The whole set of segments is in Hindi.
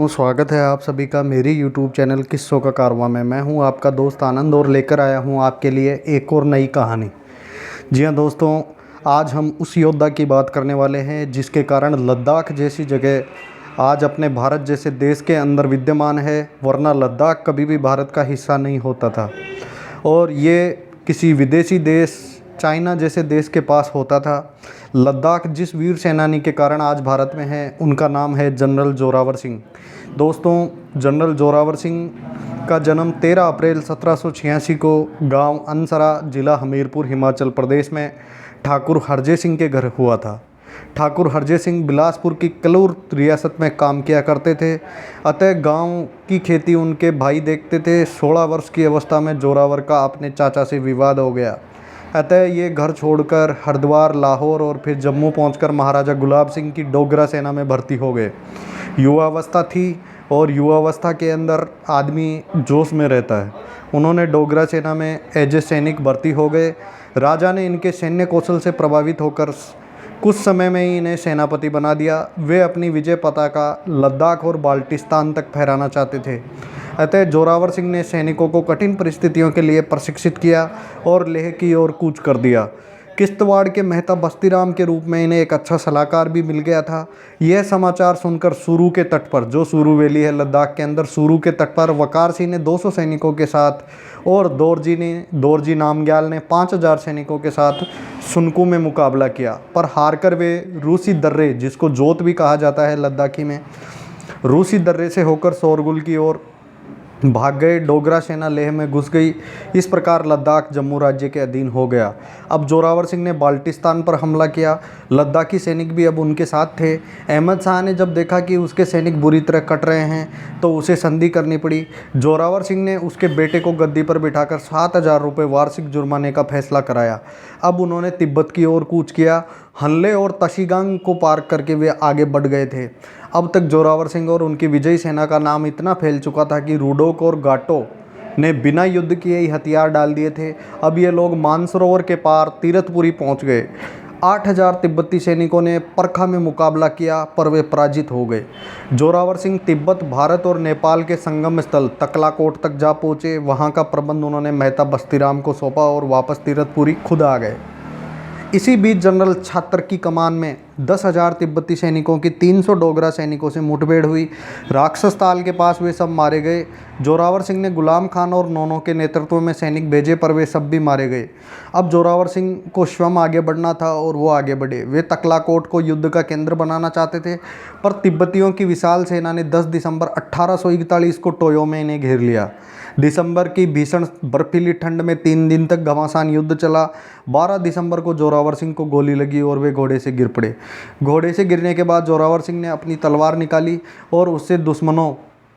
स्वागत है आप सभी का मेरी YouTube चैनल किस्सों का कारवां में। मैं हूं आपका दोस्त आनंद और लेकर आया हूं आपके लिए एक और नई कहानी। जी हां दोस्तों, आज हम उस योद्धा की बात करने वाले हैं जिसके कारण लद्दाख जैसी जगह आज अपने भारत जैसे देश के अंदर विद्यमान है, वरना लद्दाख कभी भी भारत का हिस्सा नहीं होता था और ये किसी विदेशी देश चाइना जैसे देश के पास होता था। लद्दाख जिस वीर सेनानी के कारण आज भारत में है उनका नाम है जनरल जोरावर सिंह। दोस्तों, जनरल जोरावर सिंह का जन्म 13 अप्रैल 1786 को गांव अनसरा, ज़िला हमीरपुर, हिमाचल प्रदेश में ठाकुर हरजय सिंह के घर हुआ था। ठाकुर हरजय सिंह बिलासपुर की कलूर रियासत में काम किया करते थे, अतः गांव की खेती उनके भाई देखते थे। 16 वर्ष की अवस्था में जोरावर का अपने चाचा से विवाद हो गया, अतः ये घर छोड़कर हरिद्वार, लाहौर और फिर जम्मू पहुंचकर महाराजा गुलाब सिंह की डोगरा सेना में भर्ती हो गए। युवावस्था थी और युवावस्था के अंदर आदमी जोश में रहता है। उन्होंने डोगरा सेना में एज ए सैनिक भर्ती हो गए। राजा ने इनके सैन्य कौशल से प्रभावित होकर कुछ समय में ही इन्हें सेनापति बना दिया। वे अपनी विजय पताका लद्दाख और बाल्टिस्तान तक फहराना चाहते थे, अतः जोरावर सिंह ने सैनिकों को कठिन परिस्थितियों के लिए प्रशिक्षित किया और लेह की ओर कूच कर दिया। किश्तवाड़ के मेहता बस्तीराम के रूप में इन्हें एक अच्छा सलाहकार भी मिल गया था। यह समाचार सुनकर सुरू के तट पर, जो सुरू वैली है लद्दाख के अंदर, सुरू के तट पर वकार सिंह ने 200 सैनिकों के साथ और दोरजी नामग्याल ने 5000 सैनिकों के साथ सुनकू में मुकाबला किया, पर हारकर वे रूसी दर्रे, जिसको जोत भी कहा जाता है लद्दाखी में, रूसी दर्रे से होकर शोरगुल की ओर भाग गए। डोगरा सेना लेह में घुस गई। इस प्रकार लद्दाख जम्मू राज्य के अधीन हो गया। अब जोरावर सिंह ने बाल्टिस्तान पर हमला किया। लद्दाखी सैनिक भी अब उनके साथ थे। अहमद शाह ने जब देखा कि उसके सैनिक बुरी तरह कट रहे हैं तो उसे संधि करनी पड़ी। जोरावर सिंह ने उसके बेटे को गद्दी पर बिठाकर 7000 रुपये वार्षिक जुर्माने का फैसला कराया। अब उन्होंने तिब्बत की ओर कूच किया। हल्ले और तशीगांग को पार करके वे आगे बढ़ गए थे। अब तक जोरावर सिंह और उनकी विजयी सेना का नाम इतना फैल चुका था कि रूडोक और गाटो ने बिना युद्ध किए ही हथियार डाल दिए थे। अब ये लोग मानसरोवर के पार तीरथपुरी पहुंच गए। 8000 तिब्बती सैनिकों ने परखा में मुकाबला किया, पर वे पराजित हो गए। जोरावर सिंह तिब्बत, भारत और नेपाल के संगम स्थल तकलाकोट तक जा पहुँचे। वहाँ का प्रबंध उन्होंने मेहता बस्तीराम को सौंपा और वापस तीरथपुरी खुद आ गए। इसी बीच जनरल छात्र की कमान में 10,000 तिब्बती सैनिकों की 300 डोगरा सैनिकों से मुठभेड़ हुई। राक्षस ताल के पास वे सब मारे गए। जोरावर सिंह ने गुलाम खान और नोनो के नेतृत्व में सैनिक भेजे, पर वे सब भी मारे गए। अब जोरावर सिंह को स्वयं आगे बढ़ना था और वो आगे बढ़े। वे तकलाकोट को युद्ध का केंद्र बनाना चाहते थे, पर तिब्बतियों की विशाल सेना ने 10 दिसंबर 1841 को टोयो में इन्हें घेर लिया। दिसंबर की भीषण बर्फीली ठंड में 3 दिन तक घमासान युद्ध चला। 12 दिसंबर को जोरावर सिंह को गोली लगी और वे घोड़े से गिर पड़े। घोड़े से गिरने के बाद जोरावर सिंह ने अपनी तलवार निकाली और उससे दुश्मनों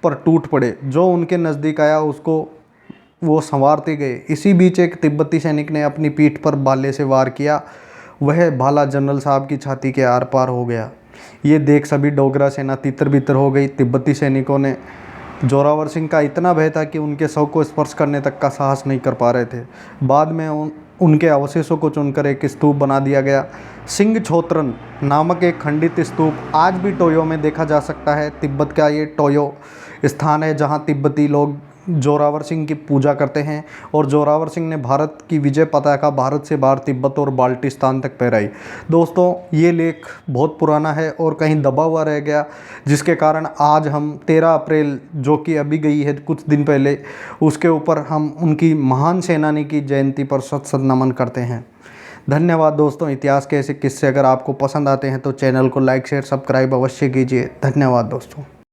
पर टूट पड़े। जो उनके नज़दीक आया उसको वो संवारते गए। इसी बीच एक तिब्बती सैनिक ने अपनी पीठ पर भाले से वार किया। वह भाला जनरल साहब की छाती के आर पार हो गया। ये देख सभी डोगरा सेना तितर बितर हो गई। तिब्बती सैनिकों ने जोरावर सिंह का इतना भय था कि उनके शव को स्पर्श करने तक का साहस नहीं कर पा रहे थे। बाद में उनके अवशेषों को चुनकर एक स्तूप बना दिया गया। सिंह छोत्रन नामक एक खंडित स्तूप आज भी टोयो में देखा जा सकता है। तिब्बत का ये टोयो स्थान है जहाँ तिब्बती लोग जोरावर सिंह की पूजा करते हैं और जोरावर सिंह ने भारत की विजय पताका भारत से बाहर तिब्बत और बाल्टिस्तान तक फहराई। दोस्तों, ये लेख बहुत पुराना है और कहीं दबा हुआ रह गया, जिसके कारण आज हम 13 अप्रैल, जो कि अभी गई है कुछ दिन पहले, उसके ऊपर हम उनकी महान सेनानी की जयंती पर शत शत नमन करते हैं। धन्यवाद दोस्तों। इतिहास के ऐसे किस्से अगर आपको पसंद आते हैं तो चैनल को लाइक, शेयर, सब्सक्राइब अवश्य कीजिए। धन्यवाद दोस्तों।